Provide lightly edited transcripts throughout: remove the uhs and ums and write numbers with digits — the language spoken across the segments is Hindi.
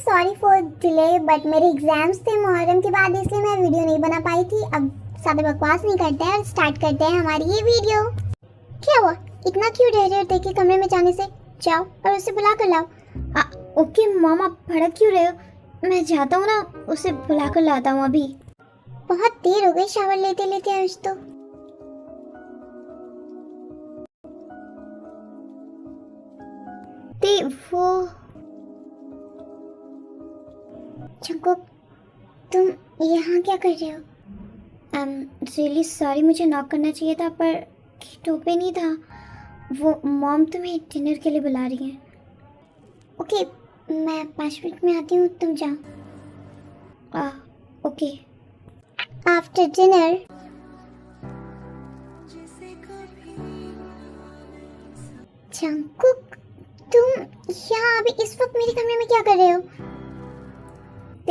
सॉरी फॉर डिले, बट मेरे एग्जाम्स थे मुहर्रम के बाद, इसलिए मैं वीडियो नहीं बना पाई थी। अब ज़्यादा बकवास नहीं करते हैं और स्टार्ट करते हैं हमारी ये वीडियो। क्या हुआ, इतना क्यों डर रहे होते कि कमरे में जाने से? जाओ और उसे बुला कर लाओ। ओके मॉम, आप भड़क क्यों रहे हो? मैं जाता हूँ ना, उसे बुला कर लाता हूँ अभी। बहुत देर हो गई शावर लेते लेते आज तो। वो जंकुक, तुम यहाँ क्या कर रहे हो? रियली सॉरी, मुझे नॉक करना चाहिए था पर गेट ओपन ही था। वो मॉम तुम्हें डिनर के लिए बुला रही हैं। ओके, मैं 5 मिनट में आती हूँ, तुम जाओ। ओके। After dinner. जंकुक, तुम यहाँ अभी इस वक्त मेरे कमरे में क्या कर रहे हो?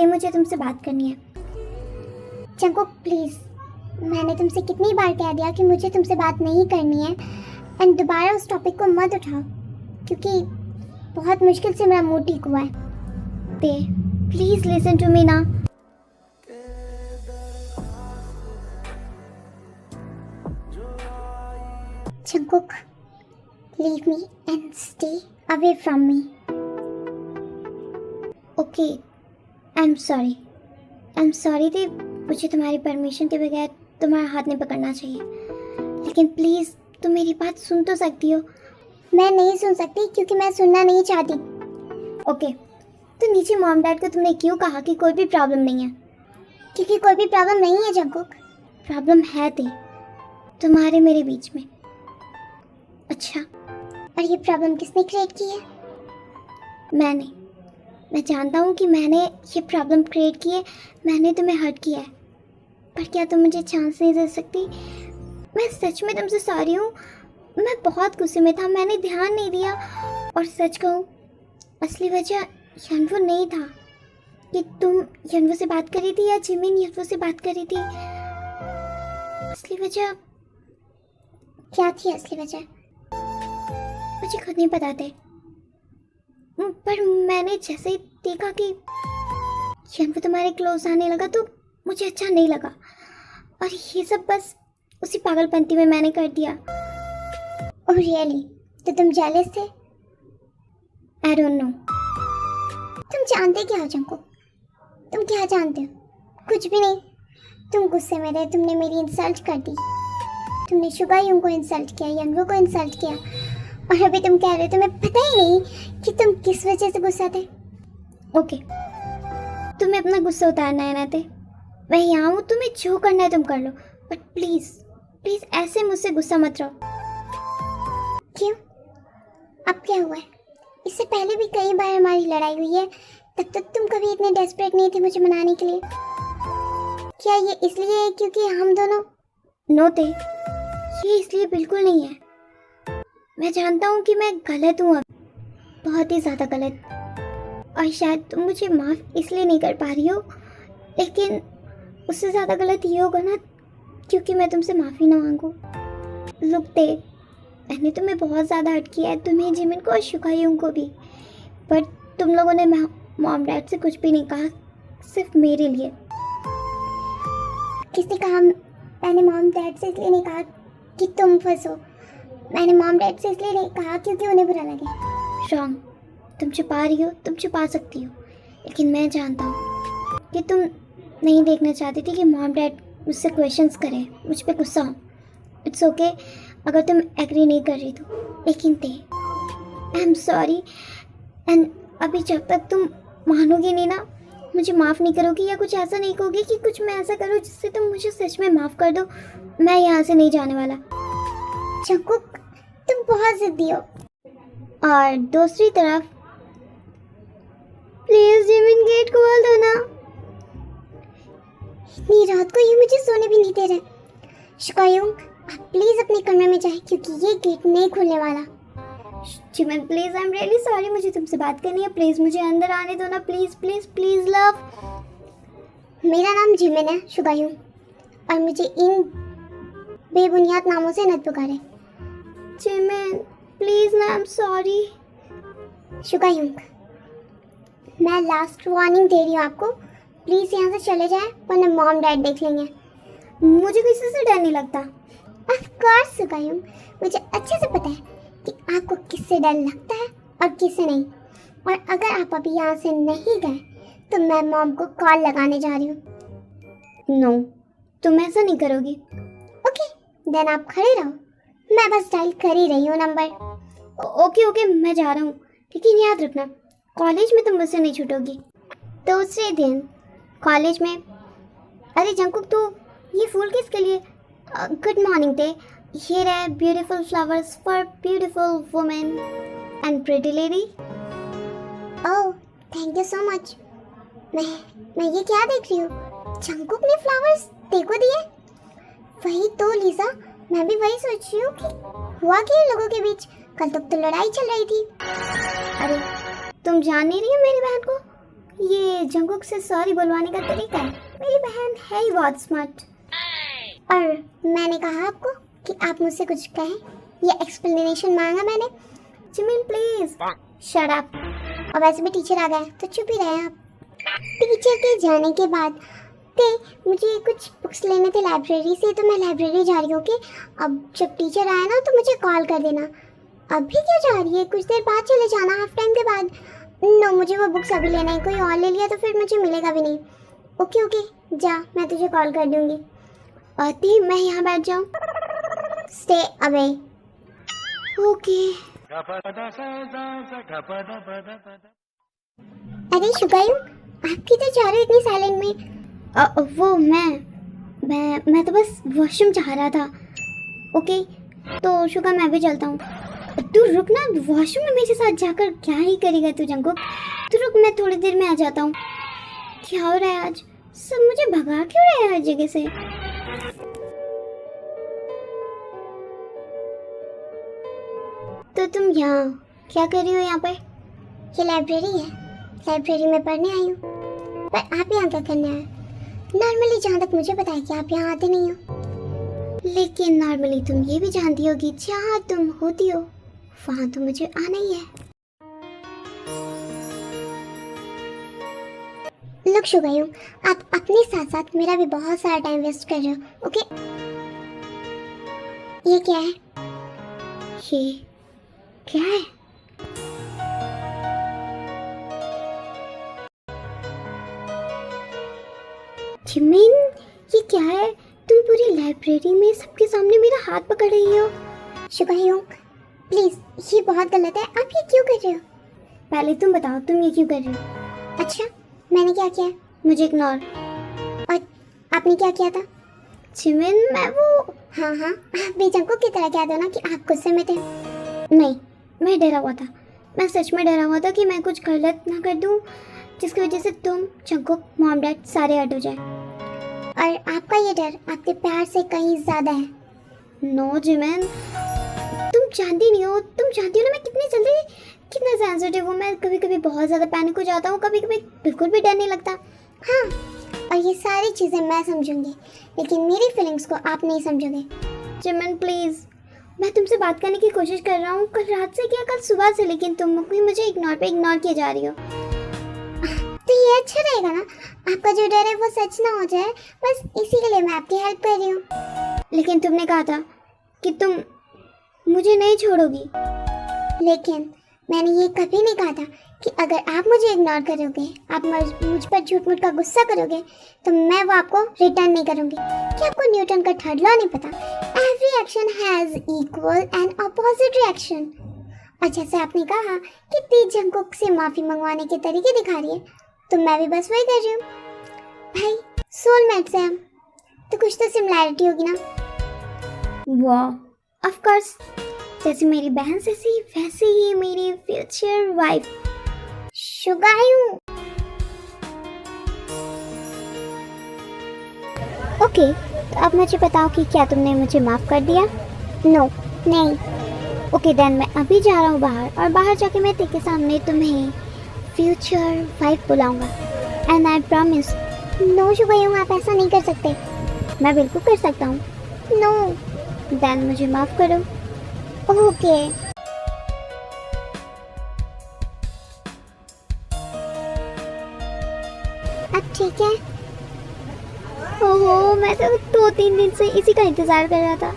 मुझे तुमसे बात करनी है। जंकुक प्लीज, मैंने तुमसे कितनी बार कह दिया कि मुझे तुमसे बात नहीं करनी है, एंड दोबारा उस टॉपिक को मत उठाओ क्योंकि बहुत मुश्किल से मेरा मूड ठीक हुआ है। प्लीज लिसन टू मी ना। Jungkook, leave me and stay away from me. Okay, I am sorry थी, मुझे तुम्हारी परमिशन के बगैर तुम्हारा हाथ नहीं पकड़ना चाहिए, लेकिन प्लीज़ तुम मेरी बात सुन तो सकती हो। मैं नहीं सुन सकती क्योंकि मैं सुनना नहीं चाहती। ओके, तो नीचे मॉम डैड को तुमने क्यों कहा कि कोई भी प्रॉब्लम नहीं है? क्योंकि कोई भी प्रॉब्लम नहीं है जंकुक। प्रॉब्लम है तुम्हारे मेरे बीच में। अच्छा, और ये प्रॉब्लम किसने क्रिएट की है? मैं जानता हूँ कि मैंने ये प्रॉब्लम क्रिएट की है, मैंने तुम्हें हर्ट किया है, पर क्या तुम मुझे चांस नहीं दे सकती? मैं सच में तुमसे सॉरी हूँ, मैं बहुत गुस्से में था, मैंने ध्यान नहीं दिया। और सच कहूँ, असली वजह यनवो नहीं था कि तुम यनवो से बात कर रही थी या जिमिन यनवो से बात कर रही थी। असली वजह क्या थी? असली वजह मुझे खुद नहीं पता थे, पर मैंने जैसे ही देखा कि यनवो तुम्हारे क्लोज आने लगा तो मुझे अच्छा नहीं लगा, और ये सब बस उसी पागलपंती में मैंने कर दिया। Oh really? तो तुम जेलस थे? I don't know. तुम जानते क्या हो जंकुक? तुम क्या जानते हो? कुछ भी नहीं। तुम गुस्से में थे, तुमने मेरी इंसल्ट कर दी, तुमने शुगायुंग को इंसल्ट किया, यनवो को इंसल्ट किया, और अभी तुम कह रहे हो तुम्हें पता ही नहीं कि तुम किस वजह से गुस्सा थे। ओके, तुम्हें अपना गुस्सा उतारना है ना? मैं यहाँ हूँ, तुम्हें जो करना है तुम कर लो, बट प्लीज़ प्लीज़ ऐसे मुझसे गुस्सा मत रहो। क्यों? अब क्या हुआ है? इससे पहले भी कई बार हमारी लड़ाई हुई है, तब तक तुम कभी इतने डेस्परेट नहीं थे मुझे मनाने के लिए। क्या ये इसलिए है क्योंकि हम दोनों? नो थे, ये इसलिए बिल्कुल नहीं है। मैं जानता हूँ कि मैं गलत हूँ, अब बहुत ही ज़्यादा गलत, और शायद तुम मुझे माफ़ इसलिए नहीं कर पा रही हो, लेकिन उससे ज़्यादा गलत ये होगा ना क्योंकि मैं तुमसे माफ़ी ना मांगूँ। लुक मैंने तुम्हें बहुत ज़्यादा हर्ट किया है, तुम्हें, जिमिन को और शुगायुंग को भी, बट तुम लोगों ने मॉम डैड से कुछ भी नहीं कहा, सिर्फ मेरे लिए। किसने कहा? मैंने मॉम डैड से इसलिए नहीं कहा कि तुम फंसो, मैंने मॉम डैड से इसलिए नहीं कहा क्योंकि उन्हें बुरा लगे। रॉन्ग, तुम छुपा रही हो, तुम छुपा सकती हो, लेकिन मैं जानता हूँ कि तुम नहीं देखना चाहती थी कि मॉम डैड मुझसे क्वेश्चंस करें, मुझ पे गुस्सा हो। इट्स ओके अगर तुम एग्री नहीं कर रही तो, लेकिन आई एम सॉरी, एंड अभी जब तक तुम मानोगी नहीं ना, मुझे माफ़ नहीं करोगी या कुछ ऐसा नहीं कहोगी कि कुछ मैं ऐसा करूँ जिससे तुम मुझे सच में माफ़ कर दो, मैं यहाँ से नहीं जाने वाला। जंकुक, तुम बहुत जिद्दी हो। और दूसरी तरफ, प्लीज जिमिन गेट खोल दो ना। इतनी रात को ये मुझे सोने भी नहीं दे रहे। शुगायुंग, आप प्लीज अपने कमरे में जाए क्योंकि ये गेट नहीं खुलने वाला। Jimin please, I am really sorry, मुझे तुमसे बात करनी है, प्लीज मुझे अंदर आने दो ना, प्लीज प्लीज प्लीज लव। मेरा नाम जिमिन है शुगायुंग, और मुझे इन बेबुनियाद नामों से मत पुकारे। जिमिन प्लीज ना, आई एम सॉरी। शुगायुंग, मैं लास्ट वार्निंग दे रही हूँ आपको, प्लीज़ यहाँ से चले जाएं वरना मॉम डैड देख लेंगे। मुझे किसी से डर नहीं लगता। ऑफ कोर्स सुगायुंग, मुझे अच्छे से पता है कि आपको किससे डर लगता है और किससे नहीं। और अगर आप अभी यहाँ से नहीं गए तो मैं मॉम को कॉल लगाने जा रही हूँ। नो, तुम ऐसा नहीं करोगी। ओके देन आप खड़े रहो, मैं बस डायल कर ही रही हूँ नंबर। ओके मैं जा रहा हूँ, लेकिन याद रखना कॉलेज में तुम मुझसे नहीं छूटोगी। दूसरे दिन कॉलेज में। अरे जंकुक, तू ये फूल किसके लिए? Good morning day. हियर है beautiful flowers for beautiful women and pretty lady. Oh thank you so much. मैं ये क्या देख रही हूँ, जंकुक ने फ्लावर्स देखो दिए। वही तो लीजा, मैं भी वही सोच रही हूँ कि हुआ क्या इन लोगों के बीच। कल तक तो लड़ाई चल रही थी। अरे तुम जान नहीं रही हो मेरी बहन को? ये जंकुक से सॉरी बुलवाने का तरीका है। मेरी बहन है ही बहुत स्मार्ट। और मैंने कहा आपको कि आप मुझसे कुछ कहें, ये एक्सप्लेनेशन मांगा मैंने। Jimin please shut up. और वैसे भी टीचर आ गए तो चुप ही रहे आप। टीचर के जाने के बाद मुझे कुछ बुक्स लेने थे लाइब्रेरी से, तो मैं लाइब्रेरी जा रही हूँ। कि अब जब टीचर आए ना तो मुझे कॉल कर देना। अभी क्यों जा रही है, कुछ देर बाद चले जाना, हाफ टाइम के बाद। नो मुझे वो बुक्स अभी लेना है, कोई और ले लिया तो फिर मुझे मिलेगा भी नहीं। ओके जा, मैं तुझे कॉल कर दूँगी। आती मैं यहाँ बैठ जाऊँ? Stay away. ओके। अरे शुगायु, आपकी तो जा रही हो इतनी साइलेंट में। वो मैं तो बस वॉशरूम जा रहा था। ओके तो शुगा मैं भी चलता हूँ। तू रुक ना, वॉशरूम में मेरे साथ जाकर क्या ही करेगा तू जंकुक? तू रुक, मैं थोड़ी देर में आ जाता हूँ। क्या हो रहा है आज? सब मुझे भगा क्यों रहे हैं हर जगह से? तो तुम यहाँ क्या कर रही हो यहाँ पर? ये लाइब्रेरी है, लाइब्रेरी में पढ़ने आई हूँ। पर आप यहाँ क्या करने आए? नॉर्मली जहाँ तक मुझे पता है कि आप यहाँ आते नहीं हो। लेकिन नॉर्मली तुम ये भी जानती होगी जहाँ तुम होती हो वहाँ तो मुझे आना ही है। लुक शुगायु, आप अपने साथ साथ मेरा भी बहुत सारा टाइम वेस्ट कर रहे हो। ओके ये क्या है? ये क्या है? जिमिन ये क्या है? तुम पूरी लाइब्रेरी में सबके सामने मेरा हाथ पकड़ रही हो। शुगायु प्लीज, ये बहुत गलत है। आप ये क्यों कर रहे हो? पहले तुम बताओ तुम ये क्यों कर रही हो? अच्छा मैंने क्या किया? मुझे इग्नोर। और आपने क्या किया था? जिमिन मैं वो हाँ आप भी जंकुक की तरह कह दो ना कि आप गुस्से में थे। नहीं, मैं डरा हुआ था। मैं सच में डरा हुआ था कि मैं कुछ गलत ना कर दूं जिसकी वजह से तुम, जंकुक, मॉम डैड सारे हट हो जाए। और आपका ये डर आपके प्यार से कहीं ज़्यादा है। नो जिमिन, तुम जानती नहीं हो, तुम जानती हो ना मैं कितना सेंसिटिव हूँ। मैं कभी कभी बहुत ज़्यादा पैनिक हो जाता हूँ, कभी कभी बिल्कुल भी डर नहीं लगता। हाँ और ये सारी चीज़ें मैं समझूंगी, लेकिन मेरी फीलिंग्स को आप नहीं समझोगे। जिमिन प्लीज़, मैं तुमसे बात करने की कोशिश कर रहा हूँ कल रात से क्या कल सुबह से, लेकिन तुम भी मुझे इग्नोर किए जा रही हो। तो ये अच्छा रहेगा ना, आपका जो डर है वो सच ना हो जाए, बस इसी के लिए मैं आपकी हेल्प कर रही हूँ। लेकिन तुमने कहा था कि तुम मुझे नहीं छोड़ोगी। लेकिन मैंने ये कभी नहीं कहा था कि अगर आप मुझे इग्नोर करोगे, आप मुझ पर झूठ मूठ का गुस्सा करोगे, तो मैं वो आपको रिटर्न नहीं करूँगी। क्या आपको न्यूटन का थर्ड लॉ नहीं पता? Every action has equal and opposite reaction. और जैसे आपने कहा कि ती जंकुक से माफ़ी मंगवाने के तरीके दिखा रही है, तो मैं भी बस वही कर रही हूँ। भाई सोलमेट्स हैं हम, तो कुछ तो सिमिलैरिटी होगी ना। वाह ऑफ कोर्स, जैसे मेरी बहन से सी वैसे ही मेरी फ्यूचर वाइफ शुगायु। ओके तो अब मुझे बताओ कि क्या तुमने मुझे माफ़ कर दिया? नो नहीं। ओके देन मैं अभी जा रहा हूँ बाहर, और बाहर जाके मैं तेरे सामने तुम्हें फ्यूचर वाइफ बुलाऊंगा। And I promise. नो शुगायु, आप ऐसा नहीं कर सकते। मैं बिल्कुल कर सकता हूँ। नो देन मुझे माफ़ करो। ओके अब ठीक है? ओहो, मैं तो 2-3 दिन से इसी का इंतजार कर रहा था।